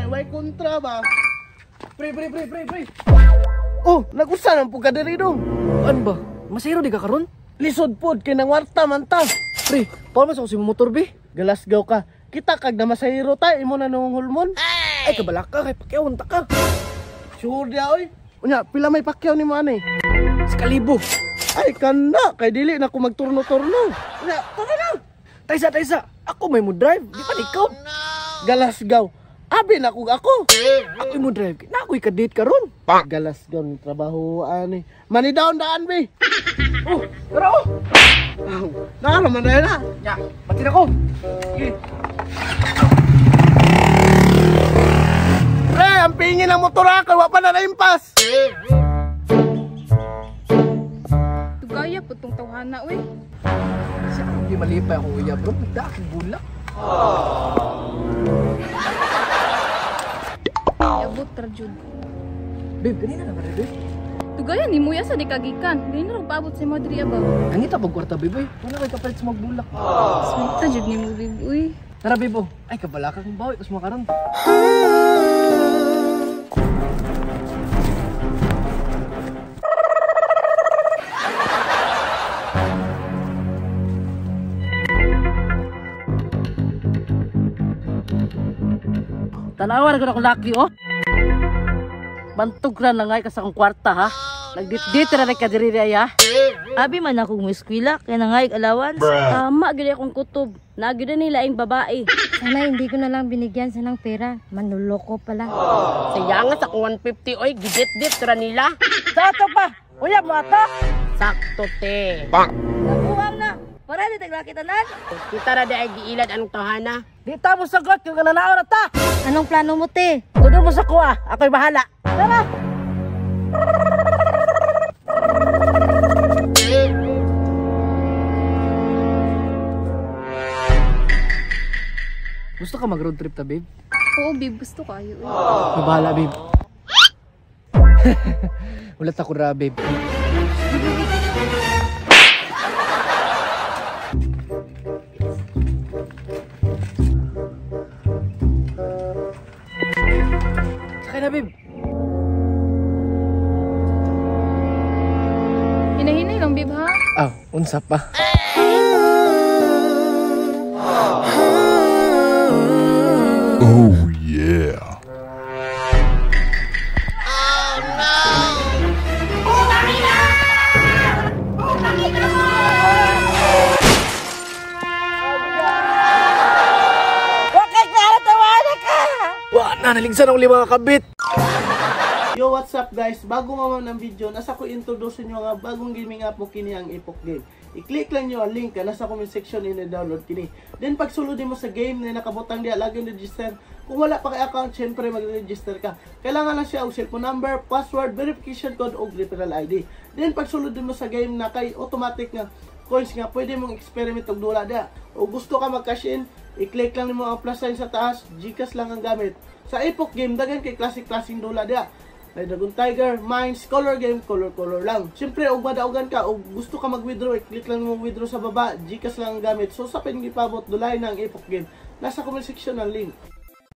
kay way kontra ba. Pre. Oh, nagusan ang pagkadiri dong. Ano ba? Masiro di ka karon? Lisod pod kay nang warta man ta. Pre, paano sa si motor bi? Galasgaw ka. Kita kag na masahiro ta imo na nung hulmon. Ay kabalaka kay pakyaw ta ka. Sure dia oy. Unya, pila may pakyaw ni mo ani? 1,000. Ay kana kay dili na ko magturno-turno. Unya, tara na. Taysa. Ako may mo drive. Di pa ikaw. Galasgaw. Abi na kog ako. Ako mo drive. Na ako'y ka-date karon. Galasgaw ni trabaho ani. Mani down daan bi. Oh, tara oh. Na naman na na. Ya, pati na ko. Sige. Pre, ang pingin ng motor ako, wa pa na naimpas. Tugaya po tong tawhana, uy. Siya hindi malipay ako uya bro. Nagda akong bulak. Yabot rajud. Babe, ganina na ba babe? Tugaya ni Muya sa dikagikan. Dili na paabot si Madria ba? Ang ita pag kwarta babe. Wala kay kapalit sa magbulak. Sweet ta jud ni mo, babe, uy. Tara babe oh. Ay kabalaka kong bawi. Kus makaroon. Tanawan ko na kung laki, oh. Bantog na ngay ka sa kong kwarta, ha. Nagdit-dit na ka diri ya. Abi man akong muskwila, kaya nangayag alawan. Tama, gili akong kutob. Nagyo na nila ang babae. Sana hindi ko na lang binigyan sa ng pera. Manluloko pala. Sayang sa 150, oy. Gidit-dit ra nila. Sakto pa. Uya mo ata. Sakto, te. Nakuwang na. Para di taglakitanan. Kita ra di ay giilad ang tohana. Di ta mo sagot yung kananao na ta. Anong plano mo, te? Tudo mo sa kuha. Ako'y bahala. Tara. Gusto ka mag-road trip ta babe? Oo, babe, gusto kayo. May bahala babe. Ulat ako ra babe. Sakay na babe. Hinahinay lang, babe, ha? Ah, unsa pa? Oh yeah. Wa na naligsan ang lima kabit. Yo, what's up guys? Bago mamam ng video, nasa ko introduce nyo nga bagong gaming app mo kini ang Epoch Game. I-click lang nyo ang link ka nasa comment section in download kini. Then pag sulodin mo sa game na nakabutang diya, lagi register. Kung wala pa kay account, syempre mag-register ka. Kailangan lang siya og cellphone number, password, verification code o referral ID. Then pag sulodin mo sa game na kay automatic nga coins nga pwede mong experiment og dula dia. O gusto ka mag-cash in, i-click lang nimo ang plus sign sa taas, GCash lang ang gamit. Sa Epoch Game dagan kay classic-classing dula dia. May Dragon Tiger, Mines, Color Game, color lang. Siyempre, og madaugan ka, o gusto ka mag-withdraw, i-click lang mo withdraw sa baba, GCash lang ang gamit. So, sa pinagipabot, dulay na ang Epoch Game. Nasa comment section ang link.